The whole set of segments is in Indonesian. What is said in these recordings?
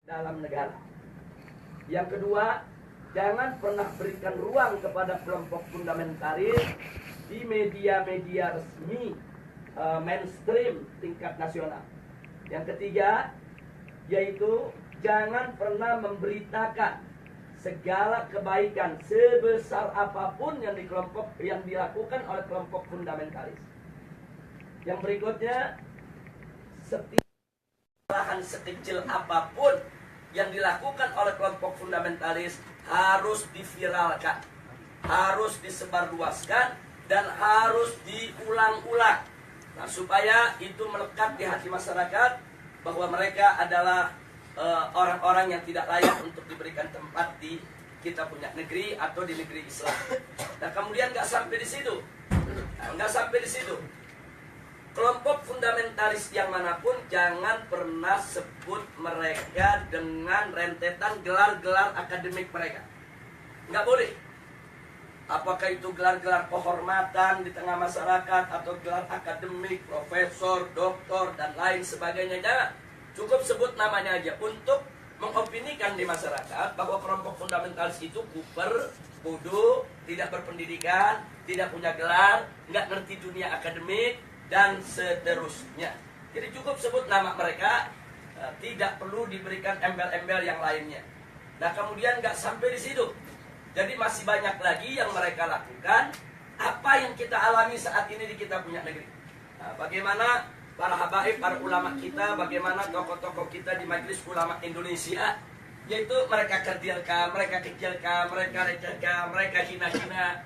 dalam negara. Yang kedua, jangan pernah berikan ruang kepada kelompok fundamentalis di media-media resmi mainstream tingkat nasional. Yang ketiga, yaitu jangan pernah memberitakan segala kebaikan sebesar apapun yang dilakukan oleh kelompok fundamentalis. Yang berikutnya, setiap kesalahan sekecil apapun yang dilakukan oleh kelompok fundamentalis harus diviralkan, harus disebarluaskan, dan harus diulang-ulang. Nah, supaya itu melekat di hati masyarakat bahwa mereka adalah orang-orang yang tidak layak untuk diberikan tempat di kita punya negeri atau di negeri Islam. Nah, kemudian nggak sampai di situ, kelompok fundamentalis yang manapun jangan pernah sebut mereka dengan rentetan gelar-gelar akademik mereka. Nggak boleh. Apakah itu gelar-gelar kehormatan di tengah masyarakat atau gelar akademik, profesor, doktor, dan lain sebagainya. Jangan. Cukup sebut namanya aja untuk mengopinikan di masyarakat bahwa kelompok fundamentalis itu kuper, bodoh, tidak berpendidikan, tidak punya gelar, nggak ngerti dunia akademik, dan seterusnya. Jadi cukup sebut nama mereka, tidak perlu diberikan embel-embel yang lainnya. Nah, kemudian nggak sampai di situ. Jadi masih banyak lagi yang mereka lakukan. Apa yang kita alami saat ini di kita punya negeri. Nah, bagaimana para habaib, para ulama kita, bagaimana tokoh-tokoh kita di Majelis Ulama Indonesia, yaitu mereka kerdilkan, mereka kecilkan, mereka recehkan, mereka hina-hina,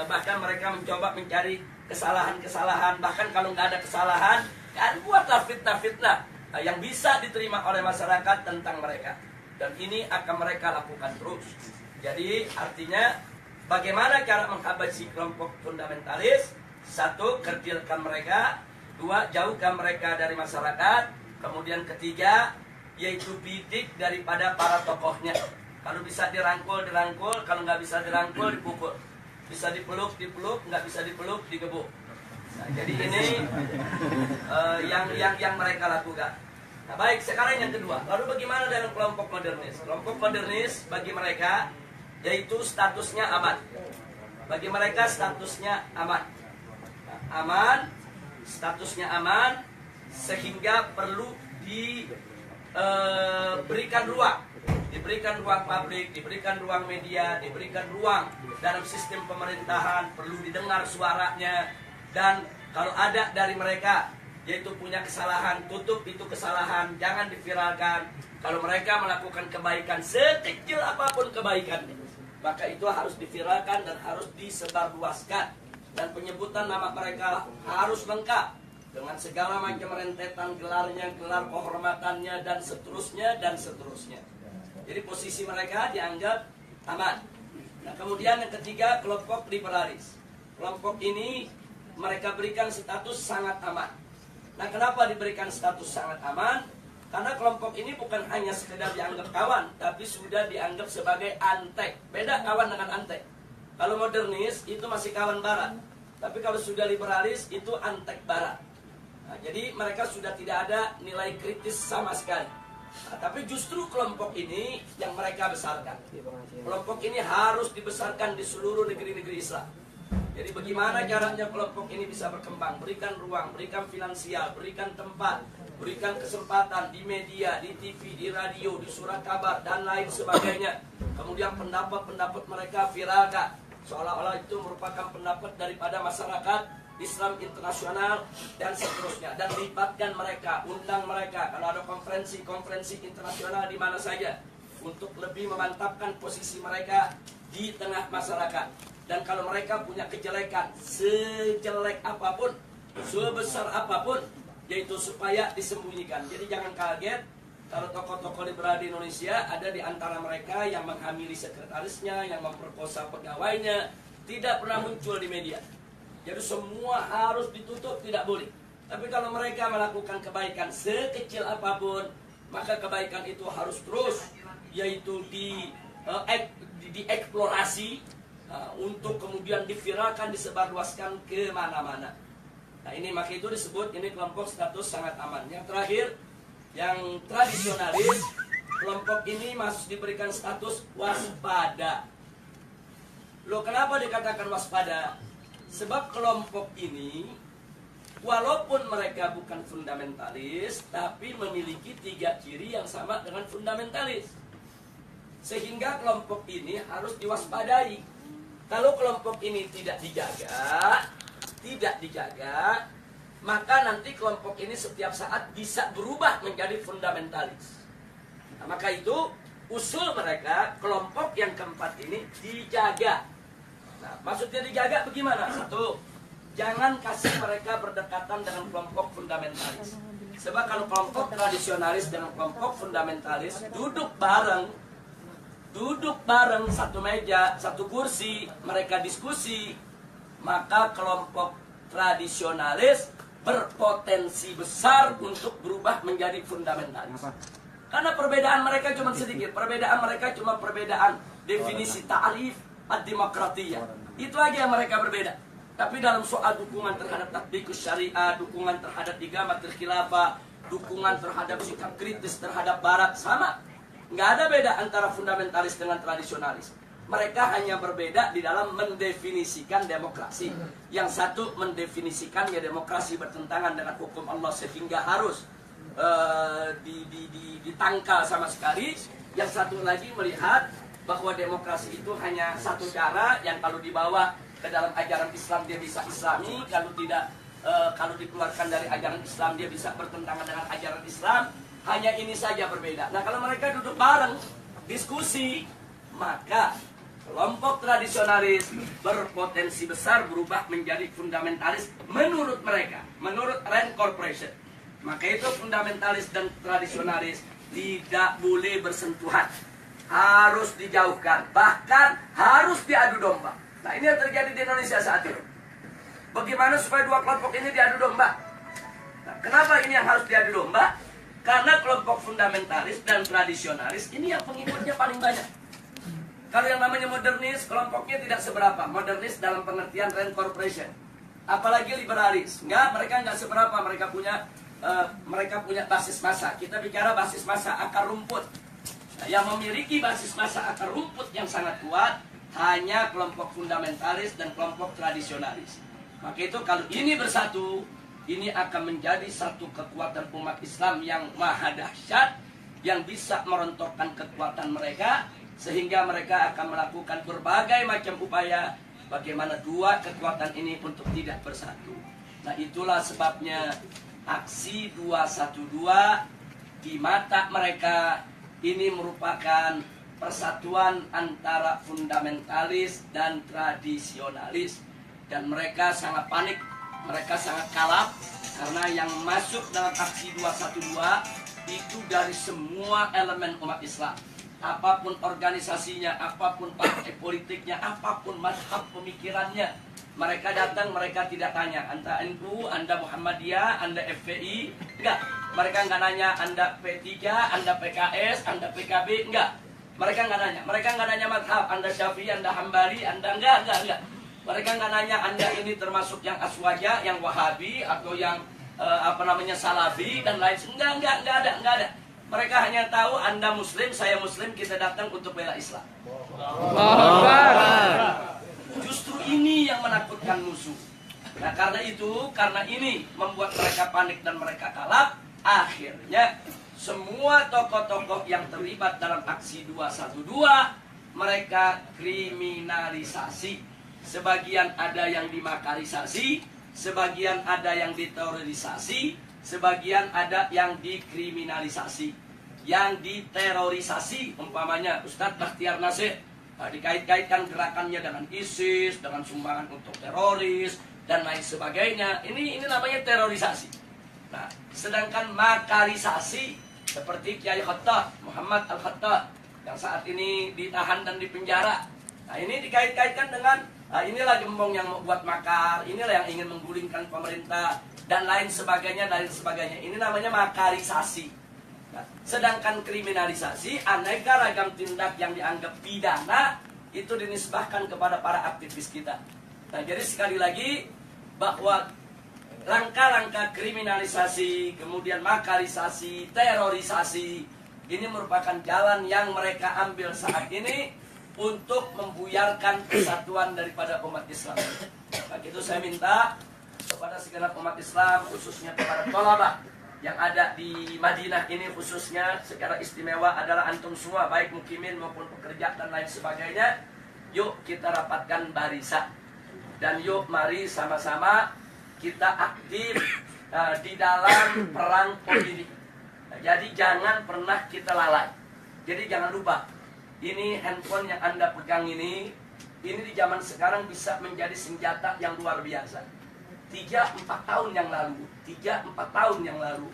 bahkan mereka mencoba mencari kesalahan-kesalahan, bahkan kalau nggak ada kesalahan, kan buatlah fitnah-fitnah yang bisa diterima oleh masyarakat tentang mereka. Dan ini akan mereka lakukan terus. Jadi artinya bagaimana cara menghabisi kelompok fundamentalis? Satu, kerdilkan mereka. Dua, jauhkan mereka dari masyarakat. Kemudian ketiga, yaitu bidik daripada para tokohnya. Kalau bisa dirangkul, dirangkul. Kalau nggak bisa dirangkul, dipukul. Bisa dipeluk, dipeluk. Nggak bisa dipeluk, digebuk. Nah, jadi ini yang mereka lakukan. Nah, baik, sekarang yang kedua. Lalu bagaimana dengan kelompok modernis? Kelompok modernis bagi mereka yaitu statusnya aman. Bagi mereka statusnya aman. Nah, aman, statusnya aman, sehingga perlu diberikan ruang. Diberikan ruang publik, diberikan ruang media, diberikan ruang dalam sistem pemerintahan, perlu didengar suaranya. Dan kalau ada dari mereka yaitu punya kesalahan, tutup itu kesalahan, jangan diviralkan. Kalau mereka melakukan kebaikan, sekecil apapun kebaikannya, maka itu harus diviralkan dan harus disebarluaskan. Dan penyebutan nama mereka harus lengkap dengan segala macam rentetan gelarnya, gelar kehormatannya, dan seterusnya, dan seterusnya. Jadi posisi mereka dianggap aman. Nah, kemudian yang ketiga, kelompok liberalis. Kelompok ini mereka berikan status sangat aman. Nah, kenapa diberikan status sangat aman? Karena kelompok ini bukan hanya sekedar dianggap kawan, tapi sudah dianggap sebagai antek. Beda kawan dengan antek. Kalau modernis itu masih kawan barat, tapi kalau sudah liberalis itu antek barat. Nah, jadi mereka sudah tidak ada nilai kritis sama sekali. Nah, tapi justru kelompok ini yang mereka besarkan. Kelompok ini harus dibesarkan di seluruh negeri-negeri Islam. Jadi bagaimana caranya kelompok ini bisa berkembang? Berikan ruang, berikan finansial, berikan tempat, berikan kesempatan di media, di TV, di radio, di surat kabar, dan lain sebagainya. Kemudian pendapat-pendapat mereka viralkan, seolah-olah itu merupakan pendapat daripada masyarakat Islam internasional, dan seterusnya. Dan libatkan mereka, undang mereka, kalau ada konferensi-konferensi internasional di mana saja, untuk lebih memantapkan posisi mereka di tengah masyarakat. Dan kalau mereka punya kejelekan, sejelek apapun, sebesar apapun, yaitu supaya disembunyikan. Jadi jangan kaget kalau tokoh-tokoh liberal di Indonesia ada di antara mereka yang menghamili sekretarisnya, yang memperkosa pegawainya, tidak pernah muncul di media. Jadi semua harus ditutup, tidak boleh. Tapi kalau mereka melakukan kebaikan sekecil apapun, maka kebaikan itu harus terus, yaitu dieksplorasi, untuk kemudian diviralkan, disebarluaskan ke mana-mana. Nah, ini maka itu disebut ini kelompok status sangat aman. Yang terakhir, yang tradisionalis, kelompok kelompok ini masih diberikan status waspada. Loh, kenapa dikatakan waspada? Sebab kelompok ini walaupun mereka bukan fundamentalis, tapi memiliki 3 ciri yang sama dengan fundamentalis. Sehingga kelompok ini harus diwaspadai. Kalau kelompok ini tidak dijaga, maka nanti kelompok ini setiap saat bisa berubah menjadi fundamentalis. Nah, maka itu usul mereka, kelompok yang keempat ini dijaga. Nah, maksudnya dijaga bagaimana? 1, jangan kasih mereka berdekatan dengan kelompok fundamentalis. Sebab kalau kelompok tradisionalis dengan kelompok fundamentalis duduk bareng satu meja, satu kursi, mereka diskusi, maka kelompok tradisionalis berpotensi besar untuk berubah menjadi fundamentalis. Karena perbedaan mereka cuma sedikit, perbedaan definisi ta'rif ad-demokratiyah. Itu aja yang mereka berbeda. Tapi dalam soal dukungan terhadap tatbikus syariah, dukungan terhadap igamatul khilafah, dukungan terhadap sikap kritis terhadap barat, sama. Nggak ada beda antara fundamentalis dengan tradisionalis. Mereka hanya berbeda di dalam mendefinisikan demokrasi. Yang satu mendefinisikan ya demokrasi bertentangan dengan hukum Allah sehingga harus ditangkal sama sekali. Yang satu lagi melihat bahwa demokrasi itu hanya satu cara yang kalau dibawa ke dalam ajaran Islam dia bisa islami, kalau tidak, kalau dikeluarkan dari ajaran Islam dia bisa bertentangan dengan ajaran Islam. Hanya ini saja berbeda. Nah, kalau mereka duduk bareng diskusi, maka kelompok tradisionalis berpotensi besar berubah menjadi fundamentalis menurut mereka, menurut Rand Corporation. Maka itu fundamentalis dan tradisionalis tidak boleh bersentuhan, harus dijauhkan, bahkan harus diadu domba. Nah, ini yang terjadi di Indonesia saat ini. Bagaimana supaya dua kelompok ini diadu domba? Nah, kenapa ini yang harus diadu domba? Karena kelompok fundamentalis dan tradisionalis ini yang pengikutnya paling banyak. Kalau yang namanya modernis, kelompoknya tidak seberapa. Modernis dalam pengertian Rand Corporation. Apalagi liberalis. Mereka nggak seberapa. Mereka punya basis massa. Kita bicara basis massa akar rumput. Nah, yang memiliki basis massa akar rumput yang sangat kuat hanya kelompok fundamentalis dan kelompok tradisionalis. Maka itu kalau ini bersatu, ini akan menjadi satu kekuatan umat Islam yang maha dahsyat, yang bisa merontokkan kekuatan mereka, sehingga mereka akan melakukan berbagai macam upaya bagaimana dua kekuatan ini untuk tidak bersatu. Nah, itulah sebabnya aksi 212 di mata mereka ini merupakan persatuan antara fundamentalis dan tradisionalis. Dan mereka sangat panik, mereka sangat kalap, karena yang masuk dalam aksi 212 itu dari semua elemen umat Islam. Apapun organisasinya, apapun partai politiknya, apapun mazhab pemikirannya, mereka datang, mereka tidak tanya Anda NU, Anda Muhammadiyah, Anda FPI, enggak. Mereka enggak nanya Anda P3, Anda PKS, Anda PKB, enggak. Mereka enggak nanya. Mereka enggak nanya mazhab, Anda Syafi'i, Anda Hambali, Anda enggak. Mereka enggak nanya Anda ini termasuk yang Aswaja, yang Wahabi, atau yang Salafi dan lain. Enggak ada. Mereka hanya tahu Anda Muslim, saya Muslim, kita datang untuk bela Islam. Justru ini yang menakutkan musuh. Nah, karena ini membuat mereka panik dan mereka kalap. Akhirnya semua tokoh-tokoh yang terlibat dalam aksi 212 mereka kriminalisasi. Sebagian ada yang dimakarisasi, sebagian ada yang diterorisasi, sebagian ada yang dikriminalisasi. Yang diterorisasi umpamanya Ustadz Bakhtiar Nasir, dikait-kaitkan gerakannya dengan ISIS, dengan sumbangan untuk teroris dan lain sebagainya. Ini namanya terorisasi. Nah, sedangkan makarisasi seperti Kiai Khattab, Muhammad Al-Khattab yang saat ini ditahan dan dipenjara. Nah, ini dikait-kaitkan dengan inilah gembong yang membuat makar, inilah yang ingin menggulingkan pemerintah dan lain sebagainya. Ini namanya makarisasi. Nah, sedangkan kriminalisasi, aneka ragam tindak yang dianggap pidana itu dinisbahkan kepada para aktivis kita. Nah, jadi sekali lagi bahwa langkah-langkah kriminalisasi, kemudian makarisasi, terorisasi Ini merupakan jalan yang mereka ambil saat ini untuk membuyarkan kesatuan daripada umat Islam. Maka itu saya minta kepada segenap umat Islam, khususnya kepada tolabah yang ada di Madinah ini, khususnya secara istimewa adalah antum semua, baik mukimin maupun pekerja dan lain sebagainya. Yuk kita rapatkan barisan, dan yuk mari sama-sama kita aktif di dalam perang opini. Jadi jangan pernah kita lalai. Jadi jangan lupa, ini handphone yang Anda pegang ini di zaman sekarang bisa menjadi senjata yang luar biasa. 3-4 tahun yang lalu,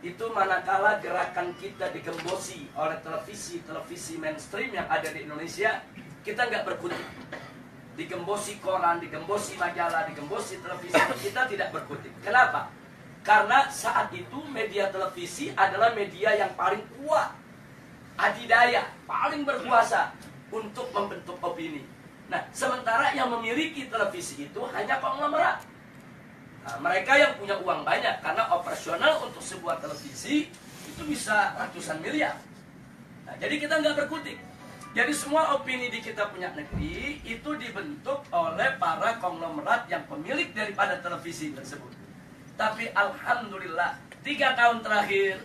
itu manakala gerakan kita digembosi oleh televisi mainstream yang ada di Indonesia, kita nggak berkutik. Digembosi koran, digembosi majalah, digembosi televisi, kita tidak berkutik. Kenapa? Karena saat itu media televisi adalah media yang paling kuat, adidaya, paling berkuasa untuk membentuk opini. Nah, sementara yang memiliki televisi itu hanya konglomerat. Nah, mereka yang punya uang banyak, karena operasional untuk sebuah televisi itu bisa ratusan miliar. Nah, jadi kita nggak berkutik. Jadi semua opini di kita punya negeri itu dibentuk oleh para konglomerat yang pemilik daripada televisi tersebut. Tapi alhamdulillah 3 tahun terakhir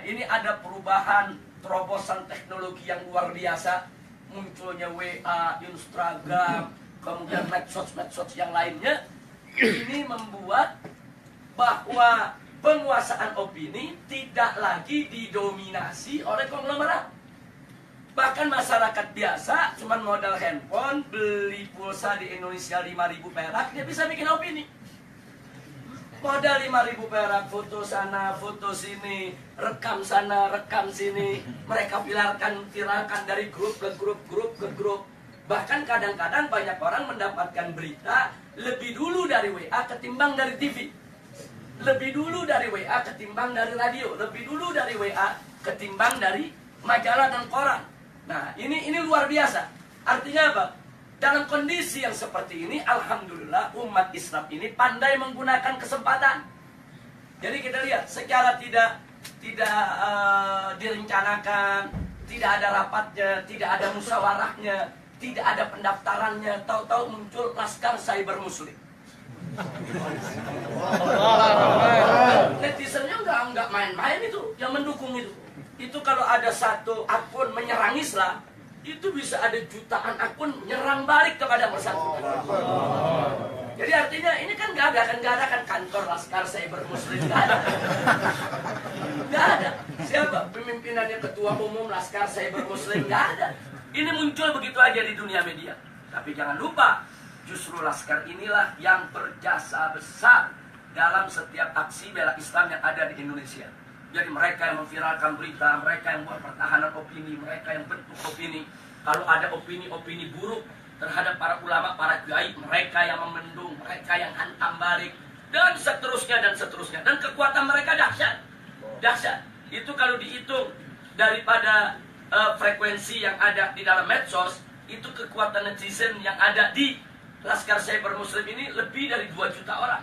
ini ada perubahan, terobosan teknologi yang luar biasa. Munculnya WA, Instagram, kemudian medsos yang lainnya. Ini membuat bahwa penguasaan opini tidak lagi didominasi oleh konglomerat. Bahkan masyarakat biasa cuma modal handphone, beli pulsa di Indonesia 5.000 perak, dia bisa bikin opini. Modal 5.000 perak, foto sana, foto sini, rekam sana, rekam sini. Mereka viralkan dari grup ke grup. Bahkan kadang-kadang banyak orang mendapatkan berita lebih dulu dari WA ketimbang dari TV. Lebih dulu dari WA ketimbang dari radio. Lebih dulu dari WA ketimbang dari majalah dan koran. Nah, ini luar biasa. Artinya apa? Dalam kondisi yang seperti ini, alhamdulillah umat Islam ini pandai menggunakan kesempatan. Jadi kita lihat secara tidak direncanakan, tidak ada rapatnya, tidak ada musyawarahnya, tidak ada pendaftarannya, tahu-tahu muncul Laskar Cyber Muslim. Netizennya nggak main-main itu, yang mendukung itu. Itu kalau ada satu akun menyerang Islam, itu bisa ada jutaan akun nyerang balik kepada bersangkutan. Jadi artinya ini kan nggak ada kan kantor Laskar Cyber Muslim, nggak ada. Siapa pemimpinannya, ketua umum Laskar Cyber Muslim, nggak ada. Ini muncul begitu aja di dunia media. Tapi jangan lupa, justru Laskar inilah yang berjasa besar dalam setiap aksi bela Islam yang ada di Indonesia. Jadi mereka yang memviralkan berita, mereka yang buat pertahanan opini, mereka yang bentuk opini. Kalau ada opini-opini buruk terhadap para ulama, para kiai, mereka yang memendung, mereka yang hantam balik, dan seterusnya dan seterusnya. Dan kekuatan mereka dahsyat. Dahsyat. Itu kalau dihitung daripada frekuensi yang ada di dalam medsos, itu kekuatan netizen yang ada di Laskar Cyber Muslim ini lebih dari 2 juta orang.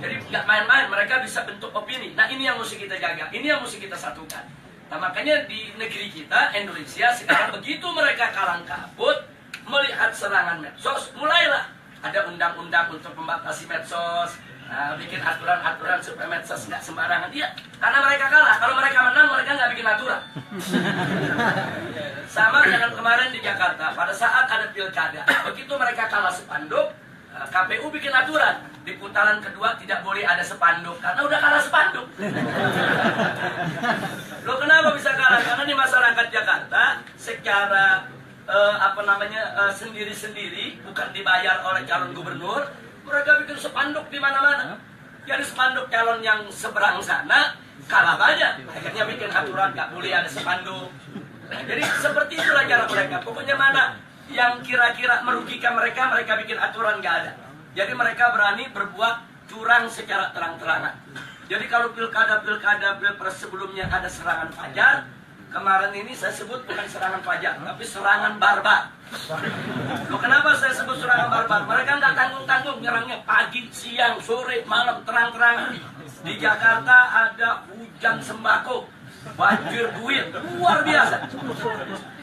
Jadi nggak main-main, mereka bisa bentuk opini. Nah, ini yang mesti kita jaga, ini yang mesti kita satukan. Nah, makanya di negeri kita, Indonesia, sekarang begitu mereka kalang kabut melihat serangan medsos, mulailah ada undang-undang untuk membatasi medsos, bikin aturan-aturan supaya medsos nggak sembarangan. Iya, karena mereka kalah. Kalau mereka menang, mereka nggak bikin aturan. Sama dengan kemarin di Jakarta, pada saat ada pilkada, begitu mereka kalah spanduk, KPU bikin aturan, di putaran kedua tidak boleh ada spanduk, karena udah kalah spanduk. Loh, kenapa bisa kalah? Karena di masyarakat Jakarta, secara sendiri-sendiri, bukan dibayar oleh calon gubernur, mereka bikin spanduk di mana-mana. Jadi spanduk calon yang seberang sana kalah banyak, akhirnya bikin aturan nggak boleh ada spanduk. Nah, jadi seperti itulah cara mereka. Pokoknya mana yang kira-kira merugikan mereka, mereka bikin aturan nggak ada. Jadi mereka berani berbuat curang secara terang-terangan. Jadi kalau pilpres sebelumnya ada serangan fajar, kemarin ini saya sebut bukan serangan fajar, tapi serangan barbar. Loh, kenapa saya sebut serangan barbar? Mereka nggak tanggung-tanggung nyerangnya pagi, siang, sore, malam, terang-terangan. Di Jakarta ada hujan sembako banjir duit luar biasa.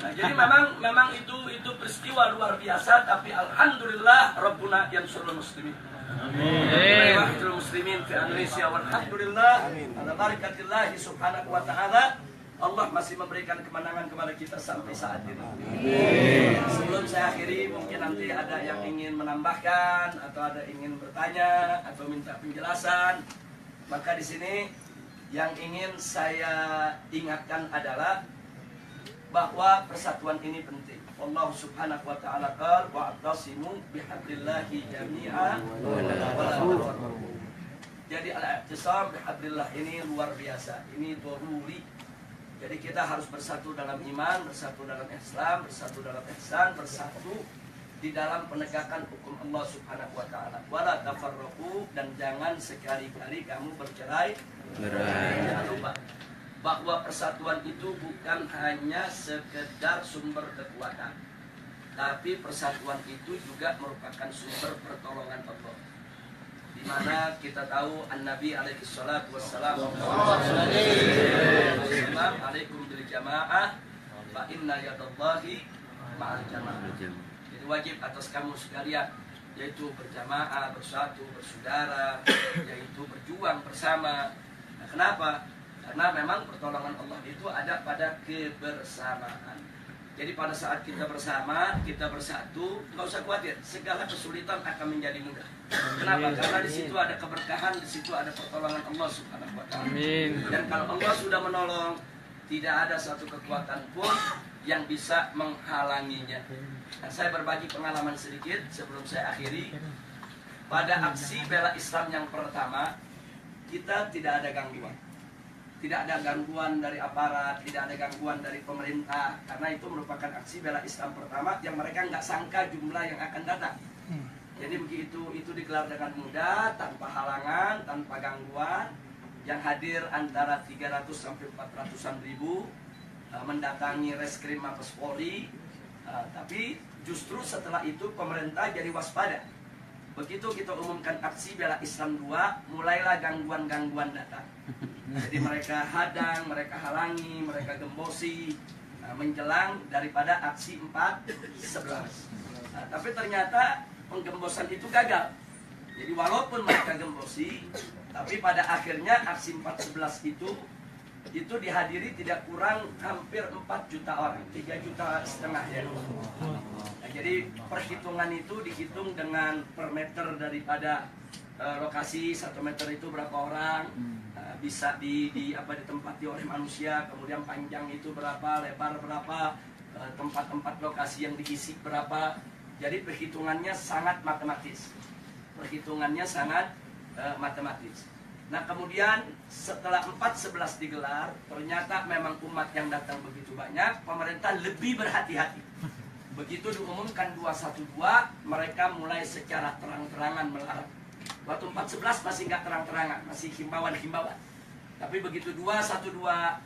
Nah, jadi memang itu peristiwa luar biasa, tapi alhamdulillah Rabbuna yansurul muslimin. Amin. Muslimin di Indonesia, walhamdulillah ala barakatillahi subhanahu wa ta'ala. Allah masih memberikan kemenangan kepada kita sampai saat ini. Sebelum saya akhiri, mungkin nanti ada yang ingin menambahkan atau ada ingin bertanya atau minta penjelasan. Maka di sini yang ingin saya ingatkan adalah bahwa persatuan ini penting. Allah subhanahu wa ta'ala qala wa'tasimu bihablillahi jami'a wa la tafarraqu. Jadi al-i'tisam bihablillah ini luar biasa. Ini daruri. Jadi kita harus bersatu dalam iman, bersatu dalam Islam, bersatu dalam ihsan, bersatu di dalam penegakan hukum Allah subhanahu wa ta'ala. Wa la tafarraqu, dan jangan sekali-kali kamu bercerai. Jangan lupa bahwa persatuan itu bukan hanya sekedar sumber kekuatan, tapi persatuan itu juga merupakan sumber pertolongan Allah. Di mana kita tahu An-Nabi alaihi salatu wassalam alaikum bil jamaah fa inna yadallahi ma'al jamaah. Jadi wajib atas kamu sekalian, yaitu berjamaah, bersatu, bersaudara, yaitu berjuang bersama. Nah, kenapa? Karena memang pertolongan Allah itu ada pada kebersamaan. Jadi pada saat kita bersama, kita bersatu, nggak usah khawatir, segala kesulitan akan menjadi mudah. Kenapa? Karena di situ ada keberkahan, di situ ada pertolongan Allah subhanahu wa ta'ala. Dan kalau Allah sudah menolong, tidak ada satu kekuatan pun yang bisa menghalanginya. Nah, saya berbagi pengalaman sedikit sebelum saya akhiri. Pada aksi bela Islam yang pertama, kita tidak ada gangguan. Tidak ada gangguan dari aparat, tidak ada gangguan dari pemerintah, karena itu merupakan aksi bela Islam pertama yang mereka nggak sangka jumlah yang akan datang. Jadi begitu itu digelar dengan mudah, tanpa halangan, tanpa gangguan, yang hadir antara 300 sampai 400-an ribu, mendatangi reskrim Mabes Polri, tapi justru setelah itu pemerintah jadi waspada. Begitu kita umumkan aksi bela Islam 2, mulailah gangguan-gangguan datang. Jadi mereka hadang, mereka halangi, mereka gembosi menjelang daripada aksi 4.11. Tapi ternyata penggembosan itu gagal. Jadi walaupun mereka gembosi, tapi pada akhirnya aksi 4.11 itu dihadiri tidak kurang hampir 4 juta orang, 3,5 juta ya. Nah, jadi perhitungan itu dihitung dengan per meter daripada lokasi, 1 meter itu berapa orang, bisa ditempati oleh manusia, kemudian panjang itu berapa, lebar berapa, tempat-tempat lokasi yang diisi berapa. Jadi perhitungannya sangat matematis. Matematis. Nah, kemudian setelah 4.11 digelar, ternyata memang umat yang datang begitu banyak, pemerintah lebih berhati-hati. Begitu diumumkan 212, mereka mulai secara terang-terangan melarang. Waktu 4.11 masih nggak terang-terangan, masih himbauan-himbauan. Tapi begitu 212,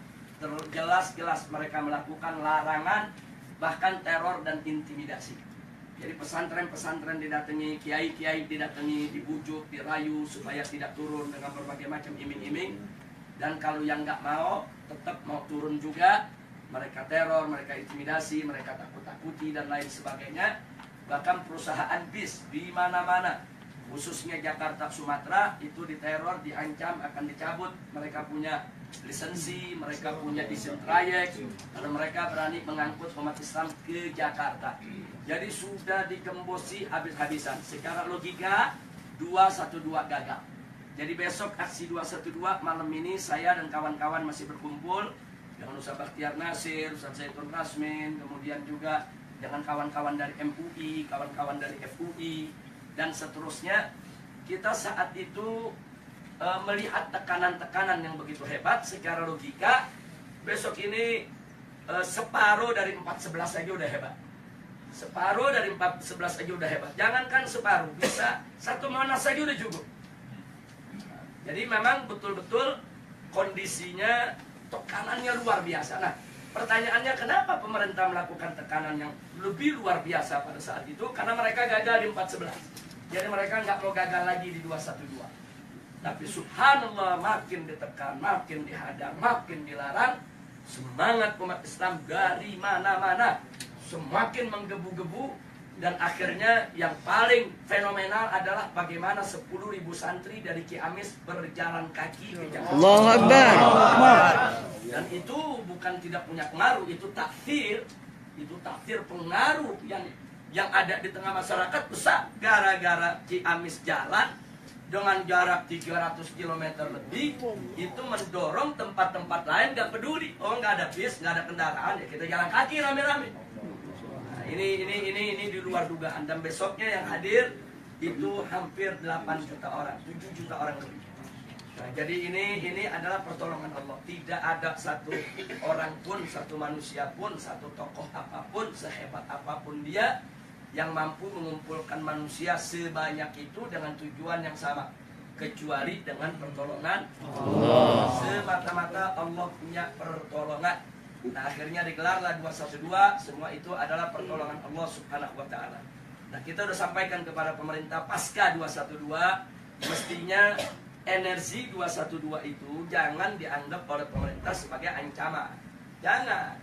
jelas-jelas mereka melakukan larangan, bahkan teror dan intimidasi. Jadi pesantren-pesantren didatangi, kiai-kiai didatangi, dibujuk, dirayu supaya tidak turun dengan berbagai macam iming-iming. Dan kalau yang nggak mau, tetap mau turun juga, mereka teror, mereka intimidasi, mereka takut-takuti dan lain sebagainya. Bahkan perusahaan bis di mana-mana, khususnya Jakarta, Sumatera, itu diteror, diancam akan dicabut. Mereka punya lisensi, mereka punya izin trayek, kalau mereka berani mengangkut umat Islam ke Jakarta. Jadi sudah digembosi habis-habisan. Secara logika 212 gagal. Jadi besok aksi 212 malam ini saya dan kawan-kawan masih berkumpul dengan Ustaz Bakhtiar Nasir, Ustaz Zaitun Rasmin, kemudian juga dengan kawan-kawan dari MUI, kawan-kawan dari FUI, dan seterusnya. Kita saat itu melihat tekanan-tekanan yang begitu hebat. Secara logika besok ini separuh dari 4.11 aja udah hebat. Separuh dari 4.11 aja udah hebat. Jangankan separuh, bisa 1 Monas saja udah cukup. Jadi memang betul-betul kondisinya, tekanannya luar biasa. Nah, pertanyaannya kenapa pemerintah melakukan tekanan yang lebih luar biasa pada saat itu? Karena mereka gagal di 4.11. Jadi mereka nggak mau gagal lagi di 212. Tapi subhanallah, makin ditekan, makin dihadang, makin dilarang, semangat umat Islam dari mana-mana semakin menggebu-gebu. Dan akhirnya yang paling fenomenal adalah bagaimana 10.000 santri dari Ciamis berjalan kaki ke Jakarta. Allahu Akbar. Dan itu bukan tidak punya pengaruh, itu takfir pengaruh yang ada di tengah masyarakat besar. Gara-gara Ciamis jalan dengan jarak 300 km lebih, itu mendorong tempat-tempat lain gak peduli. Oh, nggak ada bis, nggak ada kendaraan, ya kita jalan kaki rame-rame. Ini di luar dugaan. Dan besoknya yang hadir itu hampir 8 juta orang, 7 juta orang lebih. Nah, jadi ini adalah pertolongan Allah. Tidak ada satu orang pun, satu manusia pun, satu tokoh apapun, sehebat apapun dia, yang mampu mengumpulkan manusia sebanyak itu dengan tujuan yang sama, kecuali dengan pertolongan Allah. Semata-mata Allah punya pertolongan. Nah, akhirnya digelarlah 212. Semua itu adalah pertolongan Allah Subhanahu wa Ta'ala. Nah, kita sudah sampaikan kepada pemerintah pasca 212, mestinya energi 212 itu jangan dianggap oleh pemerintah sebagai ancaman. Jangan.